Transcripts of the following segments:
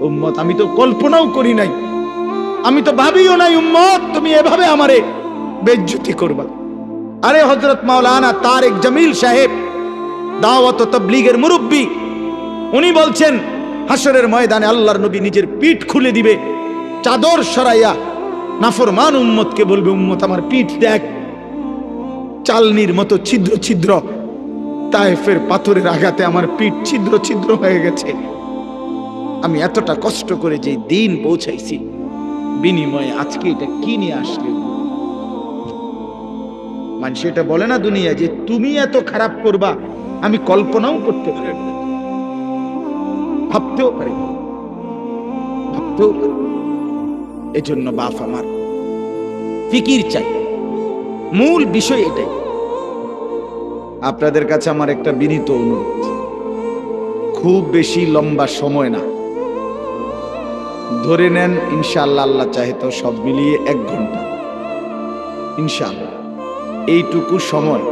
উম্মত আমি তো কল্পনাও করি নাই, আমি তো ভাবিও নাই উম্মত তুমি এভাবে আমারে বেইজ্জতি করবা। আরে হযরত মাওলানা তারেক জামিল সাহেব দাওয়াত ও তাবলীগের মুরব্বী, উনি বলছেন হাসরের ময়দানে আল্লাহর নবী নিজের পিঠ খুলে দিবে, চাদর সরাইয়া নাফরমান উম্মতকে বলবে, উম্মত আমার পিঠ দেখ, চালনির মতো ছিদ্র ছিদ্র, তায়েফের পাথরের আঘাতে আমার পিঠ ছিদ্র ছিদ্র হয়ে গেছে। আমি এতটা কষ্ট করে যে দিন পৌঁছাইছি, বিনিময়ে আজকে এটা কি নিয়ে আসলে? মানুষ এটা বলে না দুনিয়া যে তুমি এত খারাপ করবা, আমি কল্পনাও করতে পারি না, ভাবতেও পারি না, ভাবতেও পারি না। এজন্য বাপ আমার ফিকির চাই, মূল বিষয় এটাই। আপনাদের কাছে আমার একটা বিনীত অনুরোধ, খুব বেশি লম্বা সময় না, ধরে নেন ইনশাআল্লাহ, আল্লাহ চাহে তো সব মিলিয়ে 1 ঘন্টা ইনশাআল্লাহ। এইটুকু সময়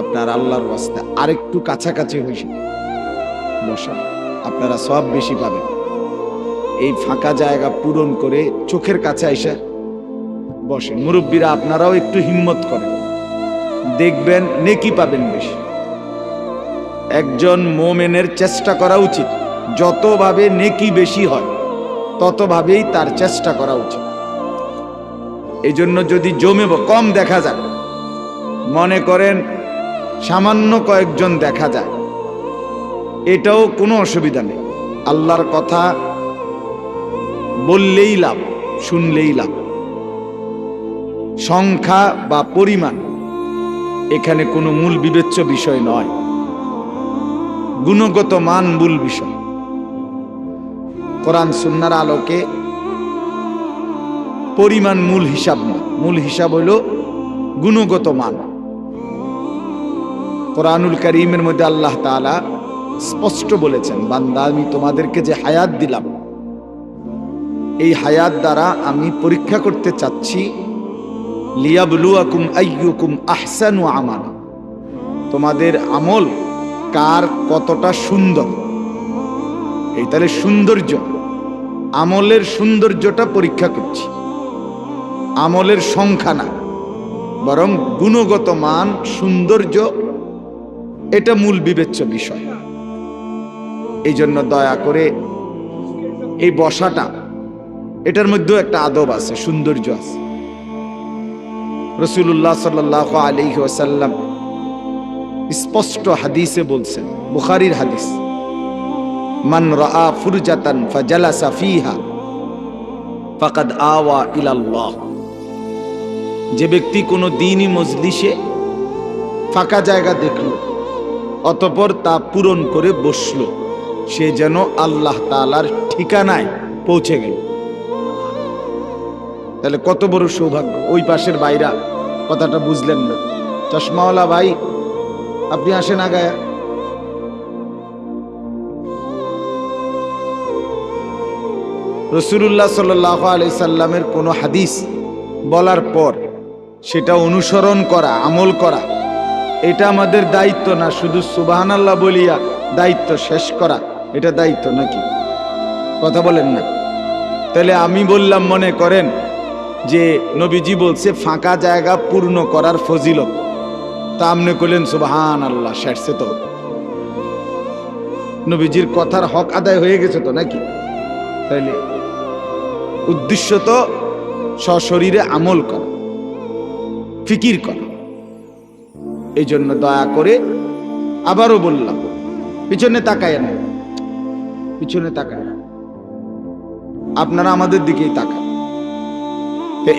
আপনার আল্লাহর ওয়াস্তে আরেকটু কাছাকাছি হয়েছে বসা, আপনারা সব বেশি পাবেন। এই ফাঁকা জায়গা পূরণ করে চোখের কাছে এসে বসেন। মুরব্বীরা আপনারাও একটু হিম্মত করেন, দেখবেন নেকি পাবেন বেশি। একজন মোমেনের চেষ্টা করা উচিত যতভাবে নেকি বেশি হয় ততভাবেই তার চেষ্টা করা উচিত। এই জন্য যদি জমে কম দেখা যায়, মনে করেন সামান্য কয়েকজন দেখা যায়, এটাও কোনো অসুবিধা নেই। আল্লাহর কথা বললেই লাভ, শুনলেই লাভ। সংখ্যা বা পরিমাণ এখানে কোনো মূল বিবেচ্য বিষয় নয়, গুণগত মান মূল বিষয়। কোরআন সুন্নাহর আলোকে পরিমাণ মূল হিসাব না, মূল হিসাব হইল গুণগত মান। কোরআনুল কারীমের মধ্যে আল্লাহ তাআলা স্পষ্ট বলেছেন, বান্দা আমি তোমাদেরকে যে হায়াত দিলাম, এই হায়াত দ্বারা আমি পরীক্ষা করতে চাচ্ছি, লিয়াবলুয়াকুম আইয়ুকুম আহসানু আমালা, তোমাদের আমল কার কতটা সুন্দর। এই তাহলে সৌন্দর্য, আমলের সৌন্দর্যটা পরীক্ষা করছি, আমলের সংখ্যা না, বরং গুণগত মান, সৌন্দর্য, এটা মূল বিবেচ্য বিষয়। এই জন্য দয়া করে এই বসাটা, এটার মধ্যেও একটা আদব আছে, সৌন্দর্য আছে। রাসূলুল্লাহ সাল্লাল্লাহু আলাইহি ওয়াসাল্লাম স্পষ্ট হাদিসে বলছেন, বুখারীর হাদিস, মান রাআ ফুরজাতান ফাজালাসা ফিহা ফাকাদ আওয়া ইলাল্লাহ। যে ব্যক্তি কোনো দ্বীনি মজলিসে ফাঁকা জায়গা দেখল, অতঃপর তা পূরণ করে বসল, সে যেন আল্লাহ তাআলার ঠিকানায় পৌঁছে গেল। তাহলে কত বড় সৌভাগ্য। ওই পাশের ভাইরা কথাটা বুঝলেন না, চশমাওয়ালা ভাই আপনি আসেন আগায়া। রাসূলুল্লাহ সাল্লাল্লাহু আলাইহি সাল্লামের কোনো হাদিস বলার পর সেটা অনুসরণ করা, আমল করা, এটা আমাদের দায়িত্ব না। শুধু সুবহানাল্লাহ বলিয়া দায়িত্ব শেষ করা, এটা দায়িত্ব নাকি? কথা বলেন না। তাহলে আমি বললাম, মনে করেন যে নবীজি বলছে ফাঁকা জায়গা পূর্ণ করার ফজিলত, তা আপনি কইলেন সুবহানাল্লাহ, শেষে তো নবীজির কথার হক আদায় হয়ে গেছে তো নাকি? তাইলে উদ্দেশ্য তো সশরীরে আমল করা, ফিকির করা। এই জন্য দয়া করে আবারও বললাম, পিছনে তাকায় না, পিছনে তাকায় না, আপনারা আমাদের দিকেই তাকান।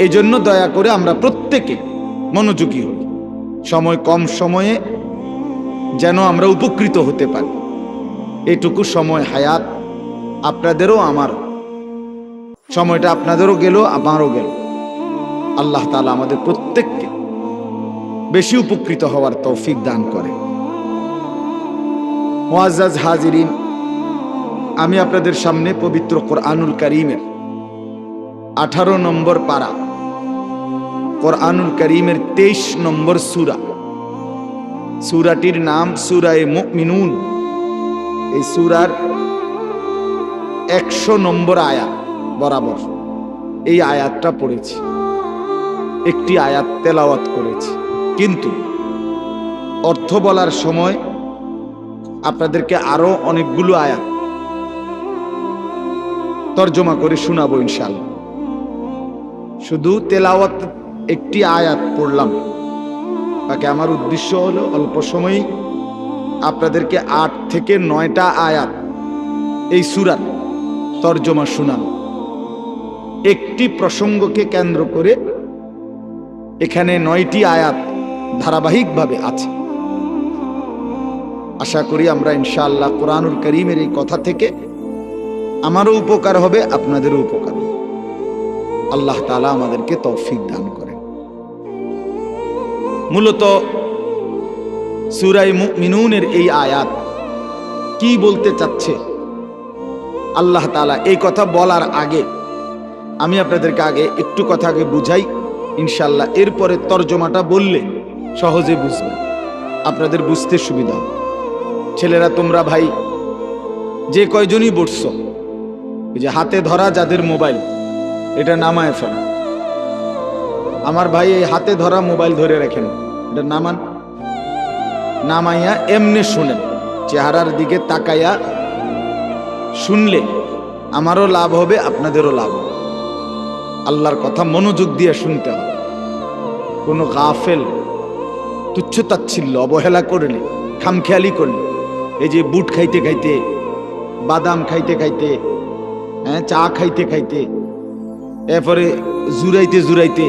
এই জন্য দয়া করে আমরা প্রত্যেকে মনোযোগী হই, সময় কম সময়ে যেন আমরা উপকৃত হতে পারি। এইটুকু সময় হায়াত আপনাদেরও আমারও, সময়টা আপনাদেরও গেল, আমারও গেল। আল্লাহ তাআলা আমাদের প্রত্যেককে বেশি উপকৃত হওয়ার তৌফিক দান করে। মুআজ্জাজ হাজিরিন, আমি আপনাদের সামনে পবিত্র কোরআনুল কারীমের 18 নম্বর পারা, কোরআনুল কারীমের 23 নম্বর সূরা, সূরাটির নাম সূরায়ে মুমিনুন। এই সূরার 100 নম্বর আয়াত বরাবর এই আয়াতটা পড়েছি, একটি আয়াত তেলাওয়াত করেছি, কিন্তু অর্থ বলার সময় আপনাদেরকে আরো অনেকগুলো আয়াত তর্জমা করে শোনাবো ইনশাআল্লাহ। শুধু তেলাওয়াত একটি আয়াত পড়লাম, বাকি আমার উদ্দেশ্য হলো অল্প সময়ই আপনাদেরকে 8 থেকে 9টা আয়াত এই সূরার তর্জমা শোনানো। একটি প্রসঙ্গকে কেন্দ্র করে এখানে 9টি আয়াত ধারাবাহিকভাবে আছে। আশা করি আমরা ইনশাআল্লাহ কোরআনুল কারীমের এই কথা থেকে আমারও উপকার হবে, আপনাদেরও উপকার হবে। আল্লাহ তাআলা আমাদেরকে তৌফিক দান করেন। মূলত সূরা মুমিনুনের এই আয়াত কি বলতে চাচ্ছে আল্লাহ তাআলা, এই কথা বলার আগে আমি আপনাদেরকে আগে একটু কথা আগে বুঝাই ইনশাআল্লাহ, এরপরে তর্জমাটা বললে সহজে বুঝবেন, আপনাদের বুঝতে সুবিধা হবে। ছেলেরা তোমরা ভাই যে কয়জনই বসছো, এই যে হাতে ধরা যাদের মোবাইল, এটা নামায় ফেলো। আমার ভাই এই হাতে ধরা মোবাইল ধরে রাখেন, এটা নামান, নামাইয়া এমনি শুনেন, চেহারার দিকে তাকাইয়া শুনলে আমারও লাভ হবে, আপনাদেরও লাভ হবে। আল্লাহর কথা মনোযোগ দিয়ে শুনতে হবে। কোনো গাফেল তুচ্ছতাচ্ছিল্য অবহেলা করলে, খামখেয়ালি করলে, এই যে বুট খাইতে খাইতে, বাদাম খাইতে খাইতে, চা খাইতে খাইতে, এরপরে জুরাইতে জুরাইতে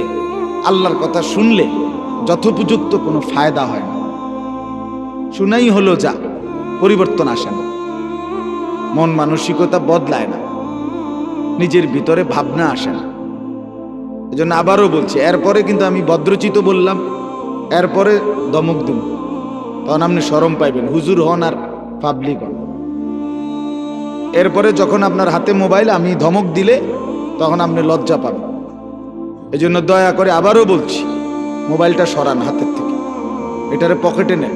আল্লাহর কথা শুনলে যথোপযুক্ত কোনো ফায়দা হয় না। শুনাই হলো যা, পরিবর্তন আসে না, মন মানসিকতা বদলায় না, নিজের ভিতরে ভাবনা আসে না। এজন্য আবারও বলছি, এরপরে কিন্তু আমি ভদ্রচিত বললাম, এরপরে দমক দিব, তখন আপনি শরম পাইবেন, হুজুর হন আর পাবলিক হন। এরপরে যখন আপনার হাতে মোবাইল আমি ধমক দিলে তখন আপনি লজ্জা পাবেন। এজন্য দয়া করে আবারও বলছি, মোবাইলটা সরান হাতের থেকে, এটারে পকেটে নেন।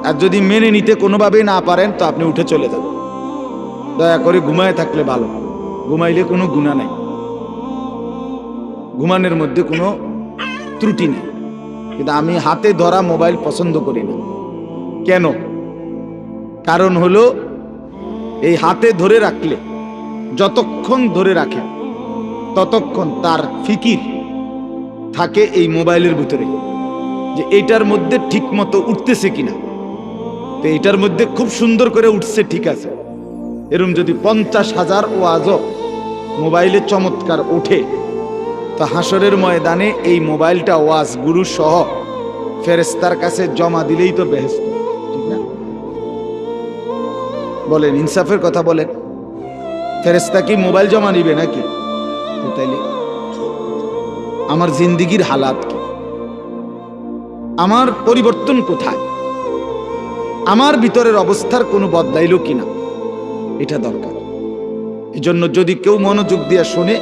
আর যদি মেনে নিতে কোনোভাবেই না পারেন তো আপনি উঠে চলে যান। দয়া করে ঘুমায় থাকলে ভালো, ঘুমাইলে কোনো গুনাহ নাই, ঘুমানোর মধ্যে কোনো ত্রুটি নেই। কিন্তু আমি হাতে ধরা মোবাইল পছন্দ করি না। কেন? কারণ হলো এই হাতে ধরে রাখলে, যতক্ষণ ধরে রাখে ততক্ষণ তার ফিকির থাকে এই মোবাইলের ভিতরে, যে এইটার মধ্যে ঠিক মতো উঠতেছে কিনা। তো এইটার মধ্যে খুব সুন্দর করে উঠছে, ঠিক আছে। এরম যদি 50,000 ওয়াজও মোবাইলে চমৎকার ওঠে, তো হাসরের ময়দানে এই মোবাইলটা ওয়াজ গুরু সহ ফেরেশতার কাছে জমা দিলেই তো বেহেশত, ঠিক না? বলেন, ইনসাফের কথা বলেন। ফেরেশতা কি মোবাইল জমা নিবে নাকি? তাইলে আমার জিন্দিগির হালাত কি, আমার পরিবর্তন কোথায়, আমার ভিতরের অবস্থার কোনো বদলাইল কিনা, এটা দরকার। এজন্য যদি কেউ মনোযোগ দিয়ে শুনে,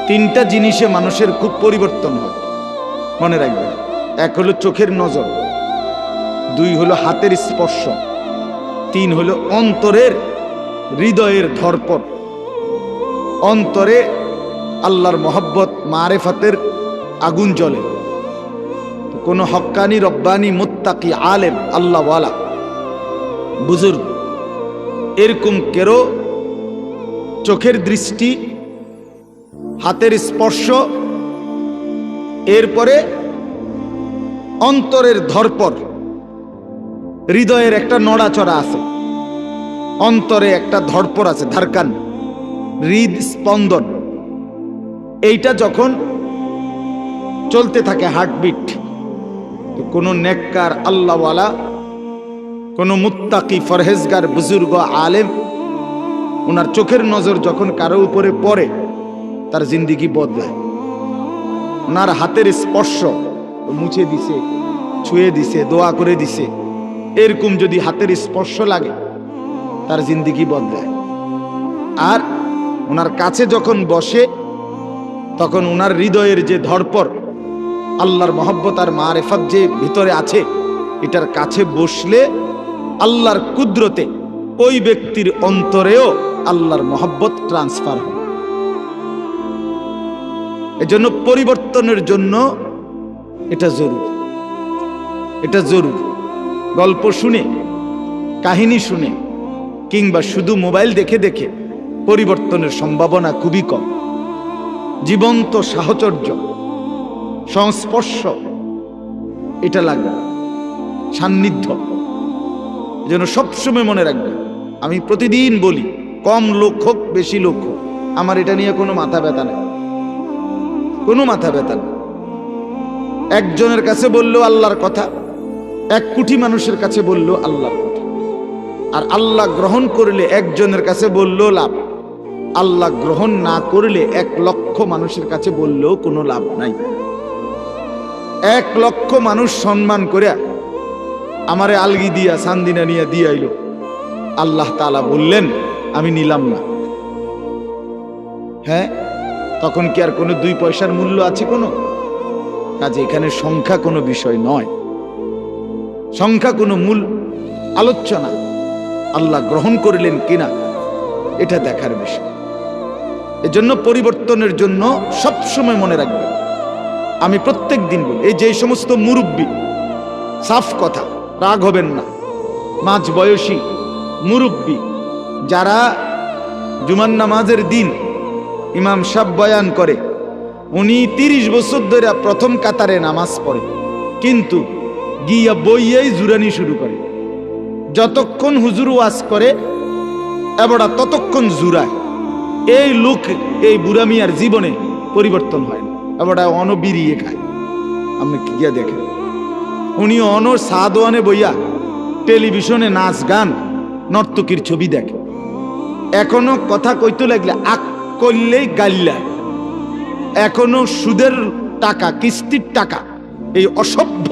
3টা জিনিসে মানুষের খুব পরিবর্তন হয়, মনে রাখবেন। 1 হলো চোখের নজর, 2 হলো হাতের স্পর্শ, 3 হলো অন্তরের হৃদয়ের ধড়পড়। অন্তরে আল্লাহর মহব্বত মারেফাতের আগুন জ্বলে। কোনো হক্কানি রব্বানি মুত্তাকি আলেম আল্লাহওয়ালা বুজুর্গ এরকম কেরো চোখের দৃষ্টি, হাতের স্পর্শ, এরপরে অন্তরের ধড়পড়, হৃদয়ের একটা নড়াচড়া আছে, অন্তরে একটা ধড়পড় আছে, ধারকান, হৃদ স্পন্দন। এইটা যখন চলতে থাকে, হার্টবিট, তো কোনো নেককার আল্লাহওয়ালা, কোনো মুত্তাকি ফরহেজগার বুজুর্গ আলেম, ওনার চোখের নজর যখন কারো উপরে পড়ে, তার জিন্দিগি বদলায়। ওনার হাতের স্পর্শ, মুছে দিছে, ছুঁয়ে দিছে, দোয়া করে দিছে, এরকম যদি হাতের স্পর্শ লাগে, তার জিন্দিগি বদলায়। আর ওনার কাছে যখন বসে, তখন ওনার হৃদয়ের যে ধড়পড়, আল্লাহর মহব্বত আর মারেফাত যে ভিতরে আছে, এটার কাছে বসলে আল্লাহর কুদরতে ওই ব্যক্তির অন্তরেও আল্লাহর মহব্বত ট্রান্সফার হয়। এজন্য পরিবর্তনের জন্য এটা জরুরি, এটা জরুরি। গল্প শুনে, কাহিনী শুনে কিংবা শুধু মোবাইল দেখে দেখে পরিবর্তনের সম্ভাবনা খুবই কম। জীবন্ত সাহচর্য, সংস্পর্শ, এটা লাগবে, সান্নিধ্য। যেন সবসময় মনে রাখবে, আমি প্রতিদিন বলি, কম লোক হোক বেশি লোক হোক, আমার এটা নিয়ে কোনো মাথা ব্যথা নেই, কোনো মাথা ব্যথা নেই। একজনের কাছে বললো আল্লাহর কথা, 1 কোটি মানুষের কাছে বললো আল্লাহর কথা। আর আল্লাহ গ্রহণ করলে একজনের কাছে বললো লাভ, আল্লাহ গ্রহণ না করলে 1 লক্ষ মানুষের কাছে বললেও কোনো লাভ নাই। 1 লক্ষ মানুষ সম্মান করে আমারে আলগি দিয়া সান্দিনা নিয়ে দিয়ে আইলো, আল্লাহ তাআলা বললেন আমি নিলাম না। হ্যাঁ, তখন কি আর কোনো 2 পয়সার মূল্য আছে কোনো? কাজে এখানে সংখ্যা কোনো বিষয় নয়, সংখ্যা কোনো মূল আলোচনা। আল্লাহ গ্রহণ করলেন কিনা এটা দেখার বিষয়। এজন্য পরিবর্তনের জন্য সবসময় মনে রাখবেন, আমি প্রত্যেক দিন বলি, এই যে সমস্ত মুরব্বী, সাফ কথা, রাগ হবেন না, মাঝ বয়সী মুরব্বী যারা জুমার নামাজের দিন ইমাম সাহেব বয়ান করে, উনি 30 বছর ধরে প্রথম কাতারে নামাজ পড়ে, কিন্তু গিয়া বইয়েই জুরানি শুরু করে। যতক্ষণ হুজুর ওয়াজ করে এবড়া ততক্ষণ জুরায়। এই লোক, এই বুড়া মিয়ার জীবনে পরিবর্তন হয় না, এবড়া অনবিরিয়ে খায়। আপনি কি গিয়া দেখেন, উনি সাদওয়ানে বইয়া টেলিভিশনে নাচ গান নর্তকীর ছবি দেখে। এখনো কথা কইতে লাগলে আক করলেই গাল্লায়। এখনো সুদের টাকা, কিস্তির টাকা, এই অসভ্য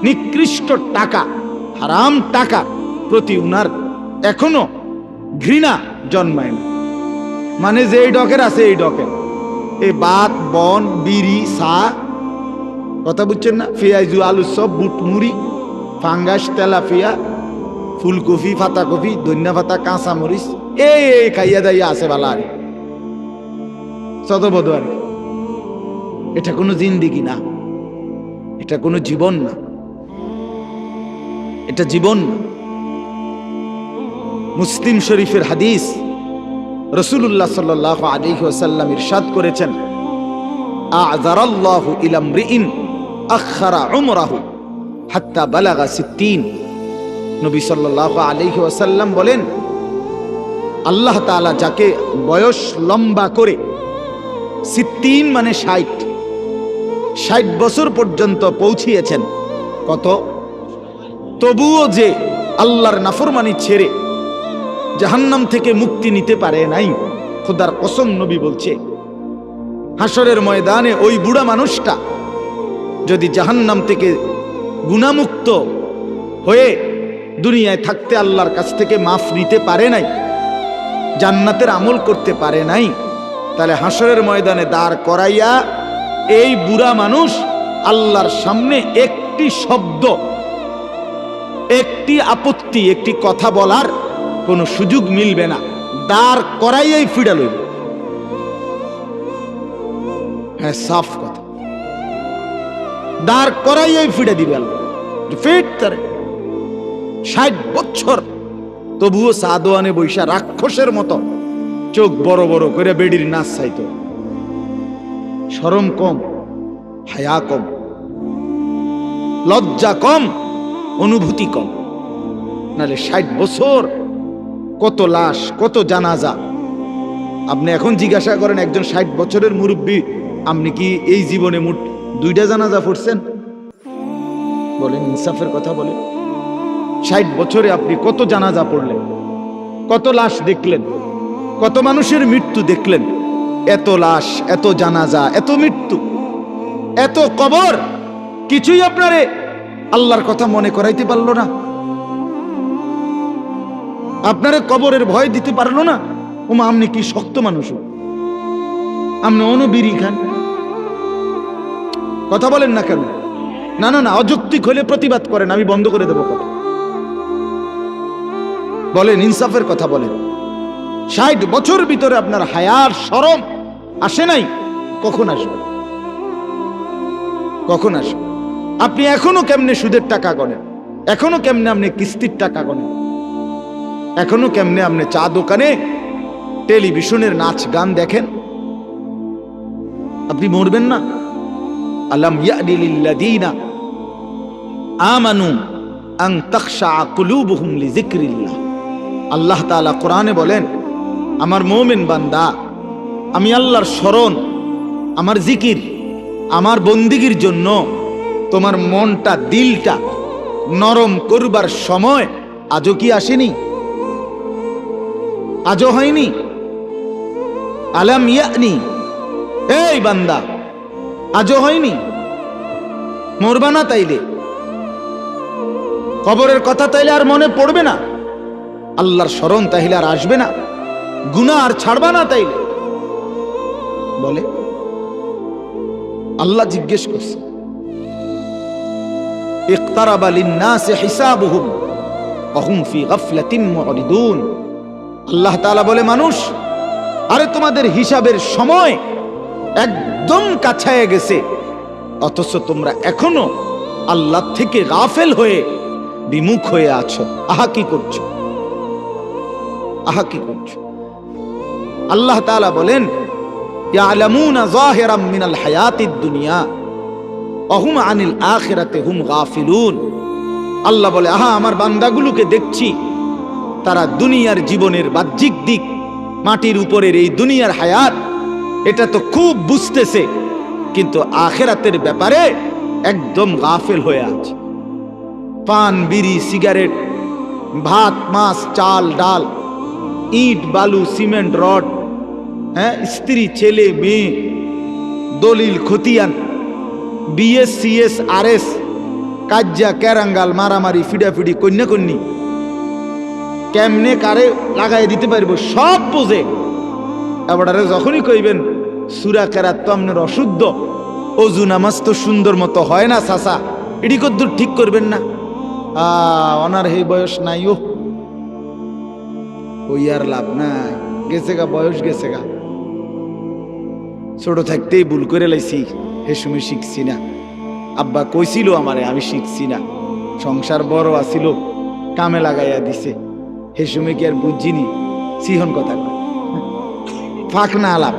নিকৃষ্ট টাকা, হারাম টাকা প্রতি উনার এখনো ঘৃণা জন্মায় না। মানে যে এই ডকের আছে, এই ডকের এই বাত বন বিড়ি সা, কথা বুঝছেন না, পেঁয়াজু আলু সব, বুট মুড়ি, ফাঙ্গাস, তেলাপিয়া, ফুলকপি, পাতাকপি, ধনিয়া পাতা, কাঁচা মরিচ, এই খাইয়া দাইয়া আছে বালা। আর সতবধ আর এটা কোনো জিন্দিগি না, এটা কোনো জীবন না, এটা জীবন না। মুসলিম শরীফের হাদিস, রাসূলুল্লাহ সাল্লাল্লাহু আলাইহি ওয়াসাল্লাম ইরশাদ করেছেন, আ'যারাল্লাহু ইলা ইমরিইন আখারা উমরাহু হাত্তা বালাগা 60। নবী সাল্লাল্লাহু আলাইহি ওয়াসাল্লাম বলেন, আল্লাহ তাআলা যাকে বয়স লম্বা করে 60 মানে 60 বছর পর্যন্ত পৌঁছিয়েছেন, কত? তবুও যে আল্লাহর নাফরমানি ছেড়ে জাহান্নাম থেকে মুক্তি নিতে পারে নাই, খোদার কসম নবী বলছে, হাসরের ময়দানে ওই বুড়া মানুষটা যদি জাহান্নাম থেকে গুনাহমুক্ত হয়ে দুনিয়ায় থাকতে আল্লাহর কাছ থেকে মাফ নিতে পারে নাই, জান্নাতের আমল করতে পারে নাই, তাহলে হাসরের ময়দানে দাঁড় করাইয়া এই বুড়া মানুষ আল্লাহর সামনে একটি শব্দ, একটি আপত্তি, একটি কথা বলার কোনো সুযোগ মিলবে না, দাঁড় করাইয়াই ফিরা লইব। হ্যাঁ, সাফ কথা, দাঁড় করাইয়াই ফিরে দিবে আল্লাহ, ফিট করে 60 বছর। তবুও সাদওয়ানে বৈশা রাক্ষসের মতো চোখ বড় বড় করে বেডির নাচ চাইতো। শরম কম, হায়া কম, লজ্জা কম, অনুভূতি কম। নাহলে 60 বছর কত লাশ, কত জানাজা। আপনি এখন জিজ্ঞাসা করেন একজন 60 বছরের মুরব্বী, আপনি কি এই জীবনে মোট 2টা জানাজা পড়ছেন? বলেন, ইনসাফের কথা বলেন। 60 বছরে আপনি কত জানাজা পড়লেন, কত লাশ দেখলেন, কত মানুষের মৃত্যু দেখলেন? এত লাশ, এত জানাজা, এত মৃত্যু, এত কবর, কিছুই আপনারে আল্লাহর কথা মনে করাইতে পারলো না, আপনারে কবরের ভয় দিতে পারলো না। ওমা, আপনি কি শক্ত মানুষ, আপনি অনবিরি খান, কথা বলেন না কেন? না না না, অযৌক্তিক হলে প্রতিবাদ করেন, আমি বন্ধ করে দেবো কথা। বলেন, ইনসাফের কথা বলেন। 60 বছর ভিতরে আপনার হায়ার শরম আসে নাই, কখন আসবে? কখন আসবে? আপনি এখনো কেমনে সুদের টাকা গণেন? এখনো কেমনে আপনি কিস্তির টাকা গণেন? এখনো কেমনে আপনি চা দোকানে টেলিভিশনের নাচ গান দেখেন? আপনি মরবেন না? আলাম ইয়ানি লিল্লাযীনা আমানু আন তাখশা কুলুবুহুম লিযিকরিল্লাহ। আল্লাহ তাআলা কোরআনে বলেন, আমার মুমিন বান্দা, আমি আল্লাহর স্মরণ, আমার জিকির, আমার বন্দিগির জন্য তোমার মনটা, দিলটা নরম করবার সময় আজও কি আসেনি? আজও হয়নি? আলাম ইয়ানি, এই বান্দা, আজও হয়নি? মরবা না তাইলে? কবরের কথা তাইলে আর মনে পড়বে না? আল্লাহর স্মরণ তাইলে আর আসবে না? গুনাহ আর ছাড়বা না তাইলে? বলে আল্লাহ জিজ্ঞেস করছে, ইকতারাবা লিন-নাসি হিসাবুহুম ওয়া হুম ফি গাফলাতিন মুরিদুন। আল্লাহ তাআলা বলে, মানুষ, আরে তোমাদের হিসাবের সময় একদম কাছায় গেছে, অথচ তোমরা এখনো আল্লাহ থেকে গাফেল হয়ে বিমুখ হয়ে আছো। আহা কি করছো? আহা কি করছো? আল্লাহ তাআলা বলেন, ইয়ালামুনা যাহিরাম মিনাল হায়াতিদ দুনিয়া ওয়া হুম আনিল আখিরাতি হুম গাফিলুন। আল্লাহ বলে, আহা আমার বান্দাগুলোকে দেখছি, তারা দুনিয়ার জীবনের বাহ্যিক দিক, মাটির উপরের এই দুনিয়ার হায়াত, এটা তো খুব বুঝতেছে, কিন্তু আখিরাতের ব্যাপারে একদম গাফেল হয়ে আছে। পান, বিড়ি, সিগারেট, ভাত, মাছ, চাল, ডাল, ইট, বালু, সিমেন্ট, রড, স্ত্রী, ছেলে, মেয়ে, দলিল, খতিয়ান, বিএস, সিএস, আরএস, কাজ্জা, ক্যারাঙ্গাল, মারামারি, ফিডাফিডি, কন্যাকন্যি, কেমনে কারে লাগাই দিতে পারবো সব বোঝে। এবারে যখনই কইবেন সূরা কেরাত তো আপনার অশুদ্ধ, ওযু নামাজ তো সুন্দর মতো হয় না চাচা, এটি কদ্দুর ঠিক করবেন না? ওনার এই বয়স নাই, ওই আর লাভ নাই, গেছে গা, বয়স গেছে গা। ছোট থাকতেই ভুল করে লাইছি, হে সময় শিখছি না। আব্বা কইছিল আমারে, আমি শিখছি না। সংসার বড় আসিল, কামে লাগাইয়া দিছে, হে সময় কি আর বুঝিনি? সিহন কথা ফাঁক না আলাপ,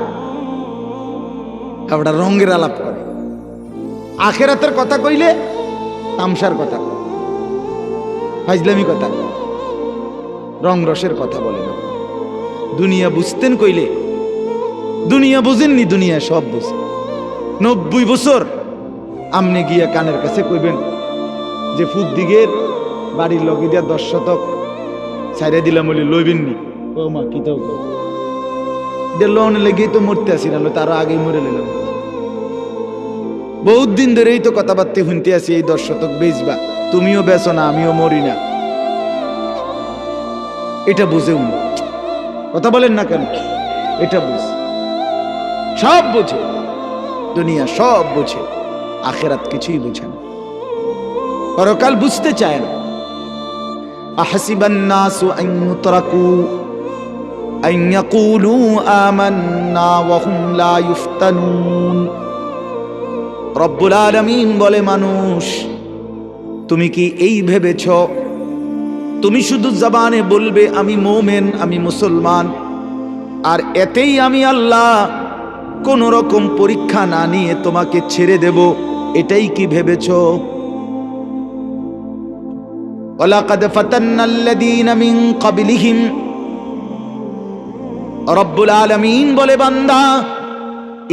আবার রঙের আলাপ করে। আখেরাতের কথা কইলে তামসার কথা, ফাজলামি কথা, রং রসের কথা বলে না। দুনিয়া বুঝতেন কইলে, দুনিয়া বুঝেননি, দুনিয়া সব বুঝে। 90 বছর আমনে গিয়া কানের কাছে কইবেন যে ফুট দিগের বাড়ির লগে দিয়া 10 শতক ছাইড়া দিলাম বলে লইবেননি? ও মা, কি তো এটা লোন লেগেই তো মরতে আসি না, তারও আগেই মরে নিলাম। বহুত দিন ধরেই তো কথাবার্তা শুনতে আছি, এই 10 শতক বেচবা, তুমিও বেচো না, আমিও মরি না। এটা বুঝেও না, কথা বলেন না কেন? এটা বুঝ, সব বুঝে, দুনিয়া সব বুঝে, আখেরাত কিছুই বুঝে না, পরকাল বুঝতে চায় না। আহসিবান নাসু আন ইউতরাকু আন ইয়াকুলু আমান্না ওয়া হুম লা ইফতানুন। রব্বুল আলামিন বলে, মানুষ, তুমি কি এই ভেবেছ তুমি শুধু জবানে বলবে আমি মুমিন, আমি মুসলমান, আর এতেই আমি আল্লাহ কোন রকম পরীক্ষা না নিয়ে তোমাকে ছেড়ে দেব? এটাই কি ভেবেছ? ওয়ালাকাদ ফাতান্নাল্লাযীনা মিন ক্বাবলিহিম। রব্বুল আলামিন বলে, বান্দা,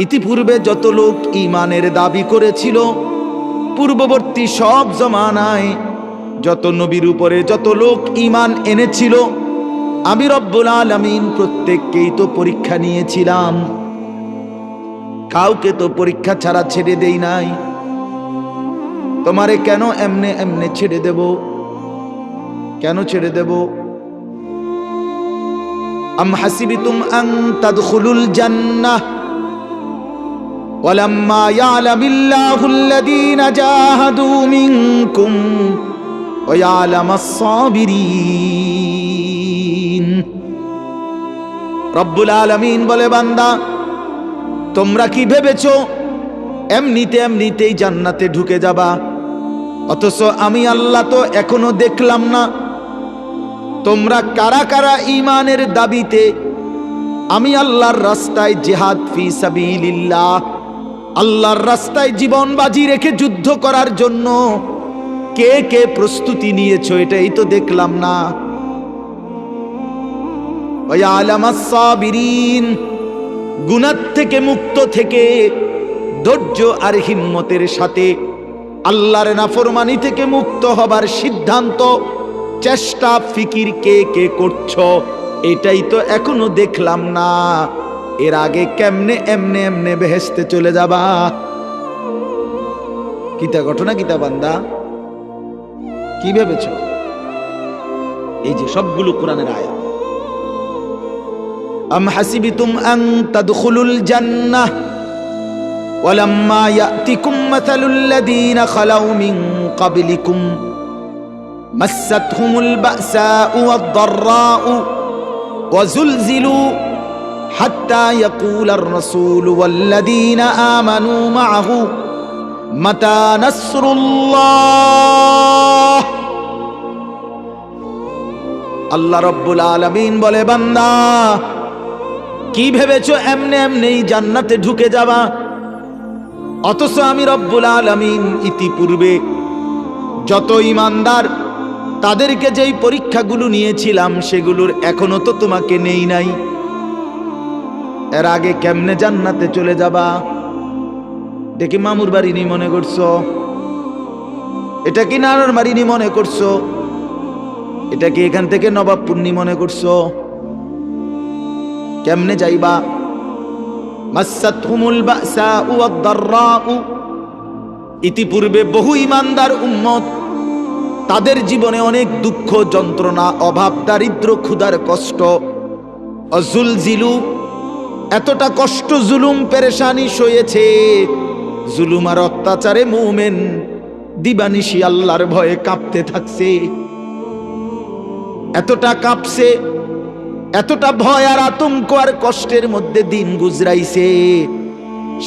ইতিপূর্বে যত লোক ঈমানের দাবি করেছিল, পূর্ববর্তী সব জমানায় যত নবীর উপরে যত লোক ঈমান এনেছিল, আমি রব্বুল আলামিন প্রত্যেককেই তো পরীক্ষা নিয়েছিলাম, কাউকে তো পরীক্ষা ছাড়া ছেড়ে দেই নাই। তোমারে কেন এমনে এমনে ছেড়ে দেব? কেন ছেড়ে দেব? আম হাসিবিতুম আন তাদখুলুল জান্নাহ ওয়ালাম্মা ইয়ালামিল্লাহুল্লাযীনা জাহাদু মিনকুম ওয়া ইয়ালামাস সাবিরিন। রব্বুল আলামিন বলে, বান্দা তোমরা কি ভেবেছো এমনিতেই জান্নাতে ঢুকে যাবা? অথচ আমি আল্লাহ তো এখনো দেখলাম না তোমরা কারা কারা ঈমানের দাবিতে আমি আল্লাহর রাস্তায় জিহাদ ফি সাবিলিল্লাহ, আল্লাহর রাস্তায় জীবন বাজি রেখে যুদ্ধ করার জন্য কে কে প্রস্তুতি নিয়েছো, এটাই তো দেখলাম না। ওয়ালামাস সাবিরিন, গুনাহ থেকে মুক্ত থেকে ধৈর্য আর হিম্মতের সাথে আল্লাহর নাফরমানি থেকে মুক্ত হবার সিদ্ধান্ত চেষ্টা ফিকির কে কে করছো, এটাই তো এখনো দেখলাম না। এর আগে কেমনে এমনে এমনে বেহেশতে চলে যাবা? কিতা ঘটনা, কিতা বান্দা, কি ভেবেছো? এই যে সবগুলো কোরআনের আয়াত। আম হাসিবিতুম আন তাদখুলুল জান্নাহ ওয়ালাম্মা ইয়াতিকুম মাসালুল লাযীনা খালাউ মিন ক্বাবলিকুম মাসাতহুমুল বাসাউ ওয়াদ-দাররাউ ওয়াজুলজিলু হাত্তা ইয়াকুলার রাসূলু ওয়াল্লাযীনা আমানু মা'আহু মাতা নাসরুল্লাহ। আল্লাহ রাব্বুল আলামিন বলে, বান্দা কি ভেবেছো এমনে এমনেই জান্নাতে ঢুকে যাবা? অথচ আমি রব্বুল আলামিন ইতিপূর্বে যত ঈমানদার তাদেরকে যেই পরীক্ষাগুলো নিয়েছিলাম সেগুলোর এখনো তো তোমাকে নেই নাই। এর আগে কেমনে জান্নাতে চলে যাবা? দেখি মামুর বাড়ি নি মনে করছো, এটা কি নানার বাড়ি নি মনে করছো, এটা কি এখান থেকে নবাবপুর নি মনে করছো? কেমনে যাইবা? মাসাতহুমুল বাসাউ ওয়াদ-দাররাউ, ইতিপূর্বে বহু ঈমানদার উম্মত তাদের জীবনে অনেক দুঃখ যন্ত্রণা অভাব দারিদ্র ক্ষুধার কষ্ট, অজুলজিলু এতটা কষ্ট জুলুম পেরেশানি সয়েছে, জুলুম আর অত্যাচারে মুমিন দিবানিশি আল্লাহর ভয়ে কাঁপতে থাকছে, এতটা কাঁপছে, এতটা ভয় আর আতঙ্ক আর কষ্টের মধ্যে দিন গুজরাইছে।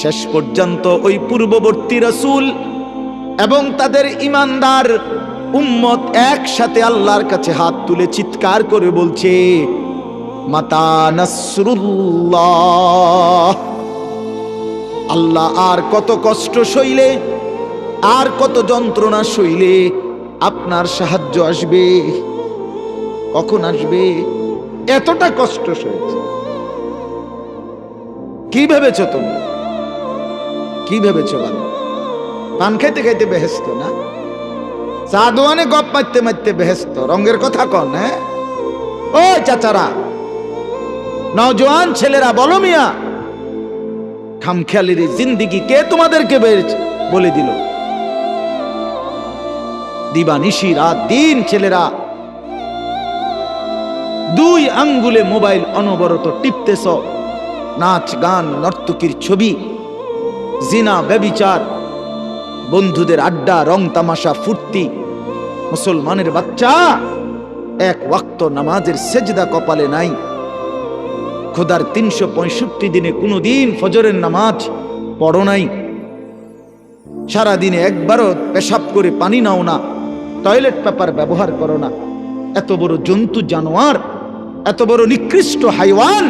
শেষ পর্যন্ত ওই পূর্ববর্তী রাসূল এবং তাদের ঈমানদার উম্মত একসাথে আল্লাহর কাছে হাত তুলে চিৎকার করে বলছে, মাতা নাসরুল্লাহ। আল্লাহ আর কত কষ্ট সইলে, আর কত যন্ত্রণা সইলে আপনার সাহায্য আসবে? কখন আসবে? এতটা কষ্ট সইছে। কি ভেবেছো তুমি? কি ভেবেছো? পান খাইতে খাইতে বেহেস্ত না, চা দোয়ানে গপ মারতে মারতে বেহেস্ত। রঙের কথা কন, হ্যাঁ? ও চাচারা, নওজোয়ান ছেলেরা, বলো মিয়া, খামখেয়ালির জিন্দিগি কে তোমাদেরকে বলে দিল? দিবানিশি রাত দিন ছেলেরা দুই আঙ্গুলে মোবাইল অনবরত টিপতেছ, নাচ গান নর্তকীর ছবি, জিনা ব্যভিচার, বন্ধুদের আড্ডা রং তামাশা ফুর্তি। মুসলমানের বাচ্চা এক ওয়াক্ত নামাজের সেজদা কপালে নাই। খোদার 365 দিনে কোনোদিন ফজরের নামাজ পড়ো নাই। সারাদিনে একবারও পেশাব করে পানি নাও না, টয়লেট পেপার ব্যবহার করো না। এত বড় জন্তু জানোয়ার, এত বড় নিকৃষ্ট হাইওয়ান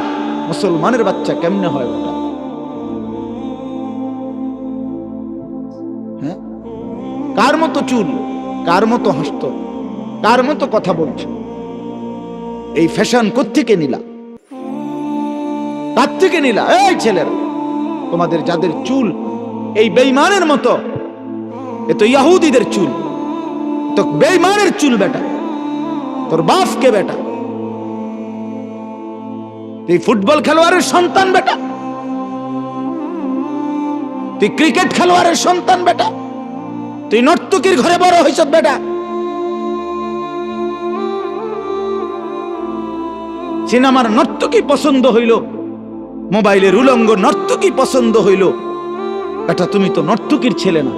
মুসলমানের বাচ্চা কেমনে হয় ওটা? হ্যাঁ, কার মতো চুল, কার মতো হাসত, কার মতো কথা বলছো? এই ফ্যাশন কোত্থেকে নিলা? কার থেকে নিলা? এই ছেলেরা, তোমাদের যাদের চুল এই বেঈমানের মতো, এ তো ইহুদিদের চুল, তো বেঈমানের চুল বেটা। তোর বাপকে বেটা, তুই ফুটবল খেলোয়াড়ের সন্তান বেটা, তুই ক্রিকেট খেলোয়াড়ের সন্তান বেটা, তুই নর্তকীর ঘরে বড় হইছ বেটা। সিনেমার নর্তকী পছন্দ হইল, মোবাইলের উলঙ্গ নর্তকী পছন্দ হইল, এটা তুমি তো নর্তকীর ছেলে না,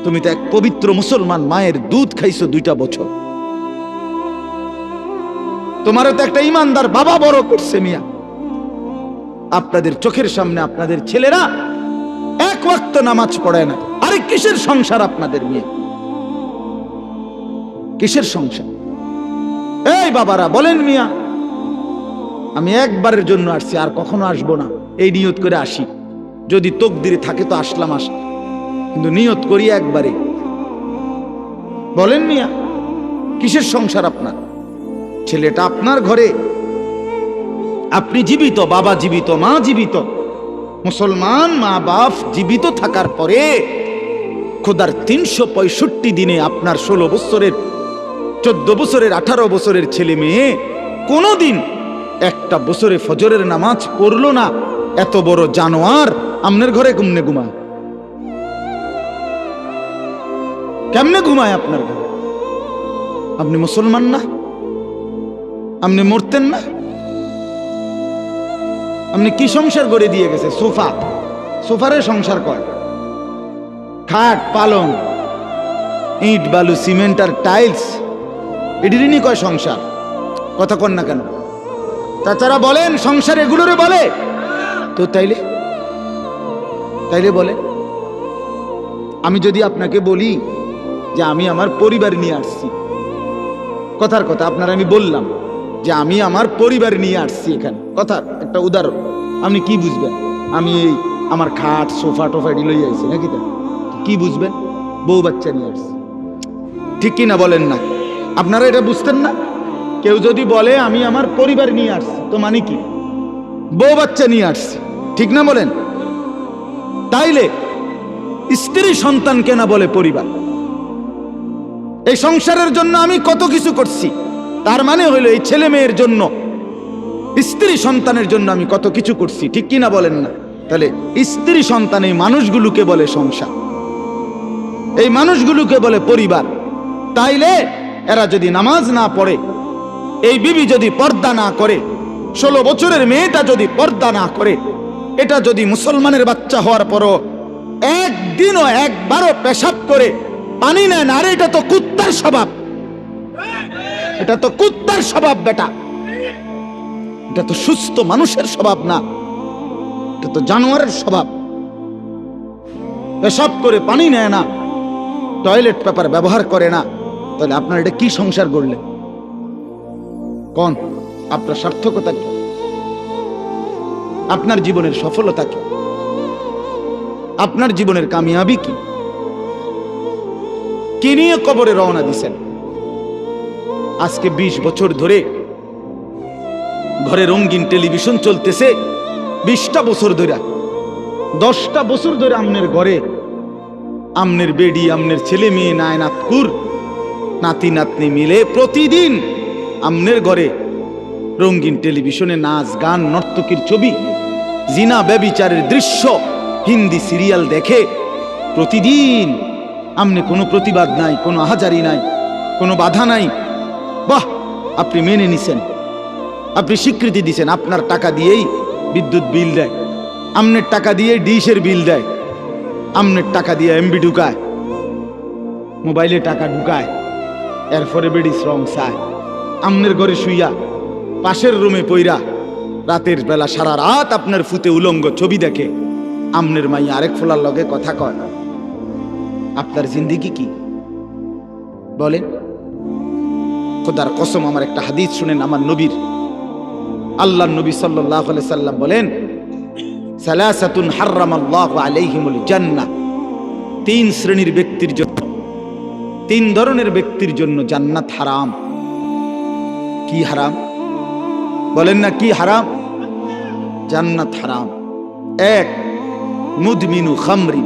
তুমি তো এক পবিত্র মুসলমান মায়ের দুধ খাইছো 2টা বছর। তোমারও তো একটা ইমানদার বাবা বড় করছে মিয়া, আপনাদের চোখের সামনে আপনাদের ছেলেরা এক ওয়াক্ত নামাজ পড়ে না। আরে কিসের সংসার আপনাদের নিয়ে? কিসের সংসার? এই বাবারা বলেন, মিয়া আমি একবারের জন্য আসছি, আর কখনো আসবো না, এই নিয়ত করে আসি। যদি তকদিরে থাকে তো আসলাম, কিন্তু নিয়ত করি একবারে। বলেন মিয়া, কিসের সংসার আপনার? ছেলেটা আপনার ঘরে, আপনি জীবিত, বাবা জীবিত, মা জীবিত, মুসলমান মা বাপ জীবিত থাকার পরে খোদার 365 দিনে আপনার 16 বছরের, 14 বছরের, 18 বছরের ছেলে মেয়ে কোনোদিন একটা বছরে ফজরের নামাজ পড়লো না। এত বড় জানোয়ার আপনার ঘরে কেমনে ঘুমায়? কেমনে ঘুমায় আপনার ঘরে? আপনি মুসলমান না? আপনি মরতেন না? আপনি কি সংসার করে দিয়ে গেছে? সোফারে সংসার কয়, খাট পালং, ইট বালু সিমেন্ট আর টাইলস, এটিরই কয় সংসার। কথা কন না কেন? চাচারা বলেন সংসার এগুলোরে বলে তো? তাইলে বলে, আমি যদি আপনাকে বলি যে আমি আমার পরিবার নিয়ে আসছি, কথার কথা আপনার আমি বললাম যে আমি আমার পরিবার নিয়ে আসছি এখানে, কথার একটা উদাহরণ, আপনি কি বুঝবেন? আমি এই আমার খাট সোফা টোফা এটি লই আইছি নাকি? তা কি বুঝবেন? বউ বাচ্চা নিয়ে আসছি, ঠিক কি না বলেন না? আপনারা এটা বুঝতেন না? কেউ যদি বলে আমি আমার পরিবার নিয়ে আসছি, তো মানে কি? বউ বাচ্চা নিয়ে আসছি, ঠিক না বলেন? তাইলে স্ত্রী সন্তানকে না বলে পরিবার? এই সংসারের জন্য আমি কত কিছু করছি, তার মানে হইল এই ছেলে মেয়ের জন্য, স্ত্রী সন্তানের জন্য আমি কত কিছু করছি, ঠিক কি না বলেন না? তাহলে স্ত্রী সন্তান এই মানুষগুলোকে বলে সংসার, এই মানুষগুলোকে বলে পরিবার। তাইলে এরা যদি নামাজ না পড়ে, এই বিবি যদি পর্দা না করে, 16 বছরের মেয়েটা যদি পর্দা না করে, এটা যদি মুসলমানের বাচ্চা হওয়ার পরও একদিনও একবারও পেশাব করে পানি নেয় না, আরে এটা তো কুত্তার স্বভাব, এটা তো কুত্তার স্বভাব বেটা, এটা তো সুস্থ মানুষের স্বভাব না, এটা তো জানোয়ারের স্বভাব। পেশাব করে পানি নেয় না, টয়লেট পেপার ব্যবহার করে না, তাহলে আপনার এটা কি সংসার গড়লেন? কোন আপনার সার্থকতা কি? আপনার জীবনের সফলতা কি? আপনার জীবনের কামিয়াবি কি? কি নিয়ে কবরে রওনা দিছেন? আজকে 20 বছর ধরে ঘরে রঙিন টেলিভিশন চলতেছে, 20টা বছর ধরে, 10টা বছর ধরে আমনের ঘরে আমনের বেডি, আমনের ছেলে মেয়ে, নায়নাতকুর, নাতি নাতনি মিলে প্রতিদিন আমনের ঘরে রঙিন টেলিভিশনে নাচ গান, নর্তকীর ছবি, জিনা ব্যভিচারের দৃশ্য, হিন্দি সিরিয়াল দেখে প্রতিদিন। আমনে কোনো প্রতিবাদ নাই, কোনো আহাজারি নাই, কোনো বাধা নাই। বাহ, আপনি মেনে নিছেন, আপনি স্বীকৃতি দিছেন। আপনার টাকা দিয়েই বিদ্যুৎ বিল দেয়, আমনের টাকা দিয়ে ডিশের বিল দেয়, আমনের টাকা দিয়ে এমবি ঢুকায়, মোবাইলে টাকা ঢুকায়, এরপরে বেডি শ্রম চায়। আমনের ঘরে শুইয়া, পাশের রুমে পইরা রাতের বেলা সারা রাত আপনার ফুতে উলঙ্গ ছবি দেখে, আমনের মাই আরেক ফোলার লগে কথা কয়। আপনার জিন্দেগি কি বলেন? খোদার কসম, আমার একটা হাদিস শুনেন আমার নবীর, আল্লাহর নবী সাল্লাল্লাহু আলাইহি সাল্লাম বলেন, সালাসাতুন হারামাল্লাহু আলাইহিমুল জান্নাহ, 3 শ্রেণীর ব্যক্তির জন্য, 3 ধরনের ব্যক্তির জন্য জান্নাত হারাম। কি হারাম বলেন না? কি হারাম? জান্নাত হারাম। 1, মুদমিনু খামরি,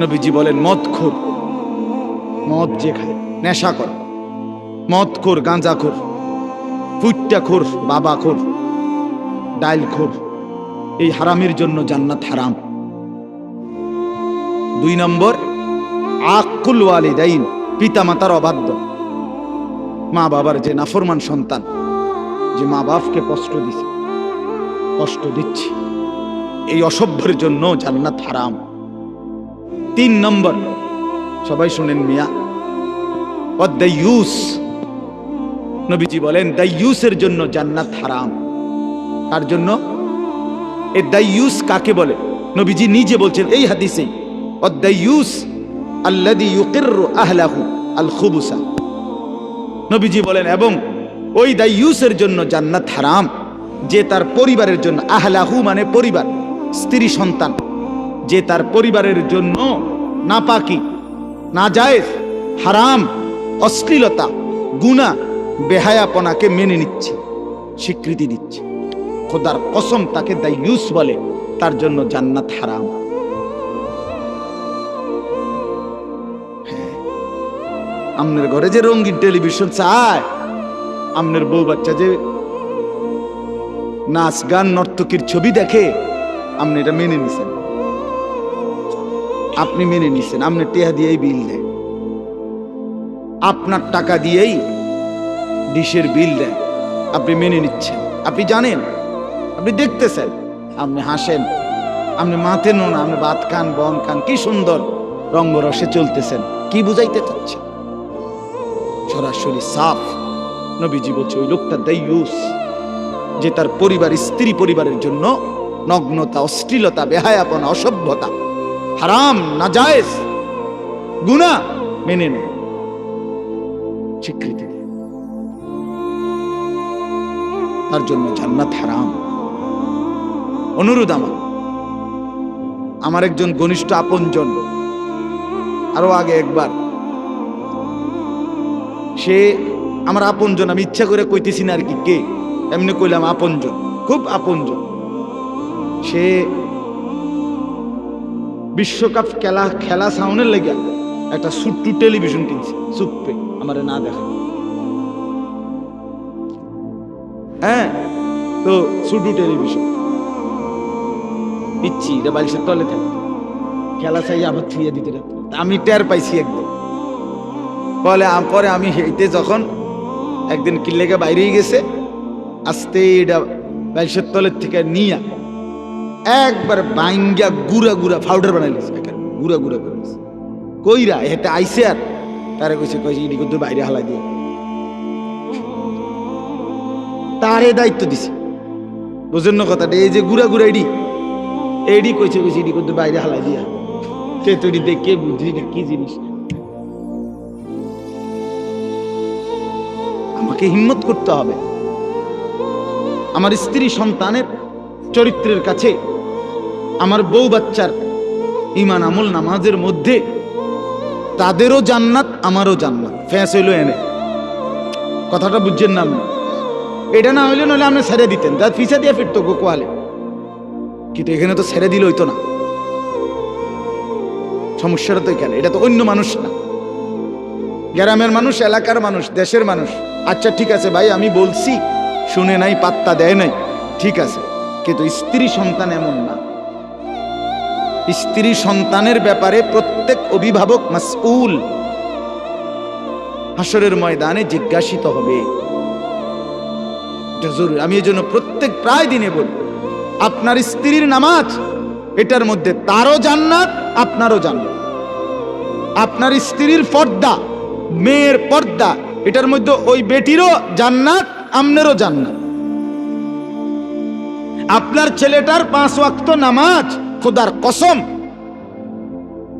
নবীজি বলেন মদখোর, মদ যে খায়, নেশাখোর, মদখোর, গাঁজাখোর, ফুট্টাখোর, বাবাখোর, ডাইলখোর, এই হারামের জন্য জান্নাত হারাম। 2 নম্বর, আকুল ওয়ালিদাইন, পিতা মাতার অবাধ্য, মা বাবার যে নাফরমান সন্তান, যে মা বাপকে কষ্ট দিছে, কষ্ট দিচ্ছি, এই অসভ্যের জন্য জান্নাত হারাম। 3 নম্বর, সবাই শুনেন মিয়া, দাইয়ুস, নবীজি বলেন দাইয়ুসের জন্য জান্নাত হারাম। কার জন্য? এ দাইয়ুস কাকে বলে? নবীজি নিজে বলছেন এই হাদিসেই, অদাইয়ুস আল্লাযী ইউকিররু আহলাহু আল খুবুসা। নবীজি বলেন এবং ওই দাইয়ুসের জন্য জান্নাত হারাম, যে তার পরিবারের জন্য, আহলাহু মানে পরিবার, স্ত্রী সন্তান, যে তার পরিবারের জন্য নাপাকি, নাজায়েজ, হারাম, অশ্লীলতা, গুনাহ, বেহায়াপনাকে মেনে নিচ্ছে, স্বীকৃতি দিচ্ছে, খোদার কসম তাকে দাইয়ুস বলে, তার জন্য জান্নাত হারাম। আমনের ঘরে যে রঙিন টেলিভিশন চায়, আমনের বউ বাচ্চা যে নাচ গান নর্তকীর ছবি দেখে, আপনি এটা মেনে নিছেন, আপনি মেনে নিছেন, আপনি টেহা দিয়েই বিল দেয়, আপনার টাকা দিয়েই ডিশের বিল দেয়, আপনি মেনে নিচ্ছেন, আপনি জানেন, আপনি দেখতেছেন, আপনি হাসেন, আপনি মাথেন না, আপনি ভাত খান, বন খান, কি সুন্দর রঙ্গরসে চলতেছেন, কি বুঝাইতে চাচ্ছেন? সরাসরি সাফ নবীজি বলছে ওই লোকটা দাইয়ুস, যে তার পরিবার, স্ত্রী পরিবারের জন্য নগ্নতা, অশ্লীলতা, বেহায়াপনা, অসভ্যতা, হারাম, নাজায়েজ, গুনাহ মেনে নেয়, স্বীকৃতি দেয়, তার জন্য জান্নাত হারাম। অনুরোধ আমার একজন ঘনিষ্ঠ আপনজন, আরো আগে একবার, সে আমার আপনজন, আমি ইচ্ছা করে কইতেছি না আর কি কে, এমনি কইলাম আপনজন, খুব আপনজন। সে বিশ্বকাপ খেলা সাউনের লেগে একটা ছোট্ট টেলিভিশন কিনছে, চুপে আমারে না দেখা, হ্যাঁ, তো ছোট্ট টেলিভিশন ইচ্ছি, এটা বালিশের তলে থাকে, খেলা চাই আবার থুয়ে দিতে, আমি টের পাইছি একদম। পরে আমি হেঁটে যখন একদিন কিল্লেকে বাইরেই গেছে, আস্তে এটা বালিশের তলের থেকে নিয়ে একবার বাইঙ্গা গুড়া গুড়া পাউডার বানাইলিস, গুড়া গুড়া করিস, কইরা হেঁটে আইসে, আর তারে কইছে ইডি কিন্তু বাইরে হালাই দিয়ে, তারে দায়িত্ব দিছে, বুঝেন না কথাটা, এই যে গুড়া গুড়া এডি কইছে ইডি কিন্তু বাইরে হালাই দিয়া, কে তৈরি দেখে বুঝি না কি জিনিস। আমাকে হিম্মত করতে হবে আমার স্ত্রী সন্তানের চরিত্রের কাছে, আমার বউ বাচ্চার ঈমান আমল নামাজের মধ্যে, তাদেরও জান্নাত আমারও জান্নাত, ফ্যাস হইল এনে, কথাটা বুঝছেন না? এটা না হইলে নইলে আপনি ছেড়ে দিতেন, তার ফিসা দিয়ে ফিরতো গোয়ালে, কিন্তু এখানে তো ছেড়ে দিলে হইতো না। সমস্যাটা তো এখানে, এটা তো অন্য মানুষ না, গ্রামের মানুষ, এলাকার মানুষ, দেশের মানুষ। আচ্ছা ঠিক আছে ভাই, আমি বলছি, শুনে নাই, পাত্তা দেয় নাই, ঠিক আছে, কিন্তু স্ত্রী সন্তান এমন না। স্ত্রী সন্তানের ব্যাপারে প্রত্যেক অভিভাবক মাসউল, হাসরের ময়দানে জিজ্ঞাসিত হবে, এটা জরুরি। আমি এই জন্য প্রায় দিনে বলি, আপনার স্ত্রীর নামাজ, এটার মধ্যে তারও জান্নাত, আপনারও জান্নাত। আপনার স্ত্রীর পর্দা, মেয়ের পর্দা, এটার মধ্যে ওই বেটিরও জান্নাত, আমনেরও জান্নাত। আপনার ছেলেটার 5 ওয়াক্ত নামাজ, খোদার কসম,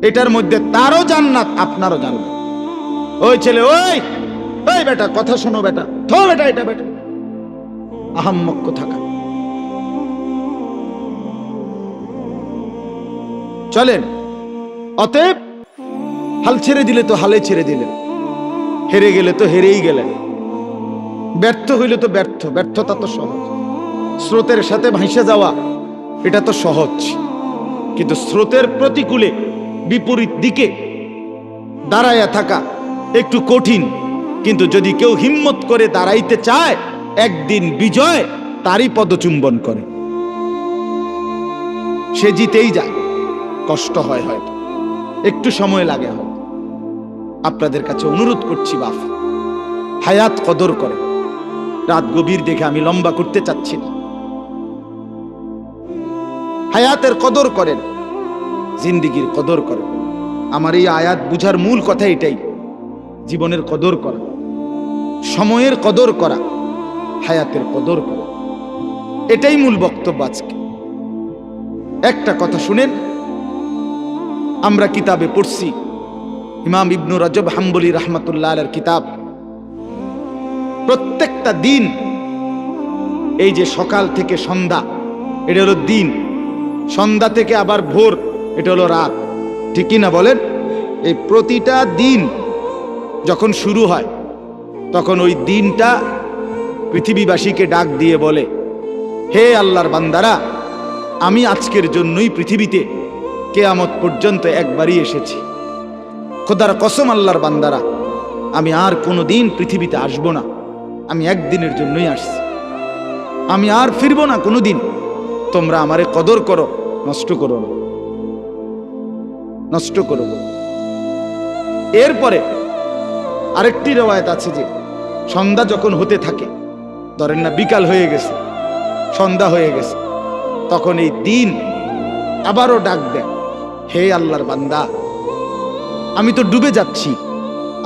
এটার মধ্যে তারও জান্নাত, আপনারও জান্নাত। ওই ছেলে, ওই বেটা, কথা শোনো বেটা, থো বেটা, এটা বেটা, আহাম্মক থাকা। চলেন, অতএব হাল ছেড়ে দিলে তো হালে ছেড়ে দিলেন, হেরে গেলে তো হেরেই গেলেন, ব্যর্থ হইলে তো ব্যর্থতা তো সহজ। স্রোতের সাথে ভাসে যাওয়া এটা তো সহজ, কিন্তু স্রোতের প্রতিকূলে বিপরীত দিকে দাঁড়ায়া থাকা একটু কঠিন। কিন্তু যদি কেউ হিম্মত করে দাঁড়াইতে চায়, একদিন বিজয় তারই পদচুম্বন করে, সে জিতেই যায়। কষ্ট হয়, হয়তো একটু সময় লাগে, হয়। আপনাদের কাছে অনুরোধ করছি, বাপ, হায়াত কদর করে। রাত গভীর দেখে আমি লম্বা করতে চাচ্ছি না, হায়াতের কদর করেন, জিন্দিগির কদর করেন। আমার এই আয়াত বুঝার মূল কথা এটাই, জীবনের কদর করা, সময়ের কদর করা, হায়াতের কদর করা, এটাই মূল বক্তব্য আজকে। একটা কথা শুনেন, আমরা কিতাবে পড়ছি, ইমাম ইবনু রজব হাম্বলি রাহমাতুল্লাহ আলাইহির কিতাব, প্রত্যেকটা দিন, এই যে সকাল থেকে সন্ধ্যা এটা হলো দিন, সন্ধ্যা থেকে আবার ভোর এটা হলো রাত, ঠিক কি না বলেন? এই প্রতিটা দিন যখন শুরু হয় তখন ওই দিনটা পৃথিবীবাসীকে ডাক দিয়ে বলে, হে আল্লাহর বান্দারা, আমি আজকের জন্যই পৃথিবীতে কিয়ামত পর্যন্ত একবারই এসেছি। খোদার কসম আল্লাহর বান্দারা, আমি আর কোনোদিন পৃথিবীতে আসবো না, আমি একদিনের জন্যই আসছি, আমি আর ফিরবো না কোনোদিন। তোমরা আমারে কদর করো, নষ্ট করো না, নষ্ট করো। এরপরে আরেকটি রওয়ায়াত আছে যে সন্ধ্যা যখন হতে থাকে, ধরেন না বিকাল হয়ে গেছে, সন্ধ্যা হয়ে গেছে, তখন এই দিন আবারও ডাক দেয়, হে আল্লাহর বান্দা, আমি তো ডুবে যাচ্ছি,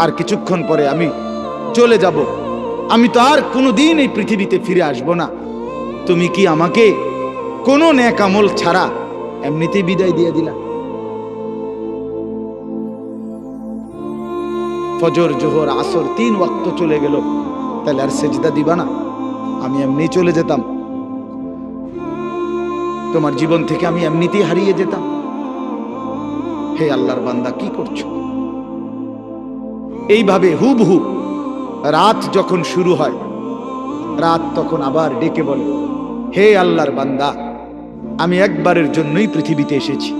আর কিছুক্ষণ পরে আমি চলে যাব, আমি তো আর কোনোদিন এই পৃথিবীতে ফিরে আসব না, তুমি কি আমাকে কোনো নেক আমল ছাড়া এমনিতেই বিদায় দিয়ে দিলা? ফজর, জোহর, আসর 3 ওয়াক্ত চলে গেল, তাহলে আর সেজদা দিবা না? আমি এমনি চলে যেতাম, তোমার জীবন থেকে আমি এমনিতেই হারিয়ে যেতাম। হে আল্লাহর বান্দা, কি করছো? এইভাবে হুবহু রাত যখন শুরু হয়, রাত তখন আবার ডেকে বলে, হে আল্লাহর বান্দা, আমি একবারের জন্যই পৃথিবীতে এসেছি,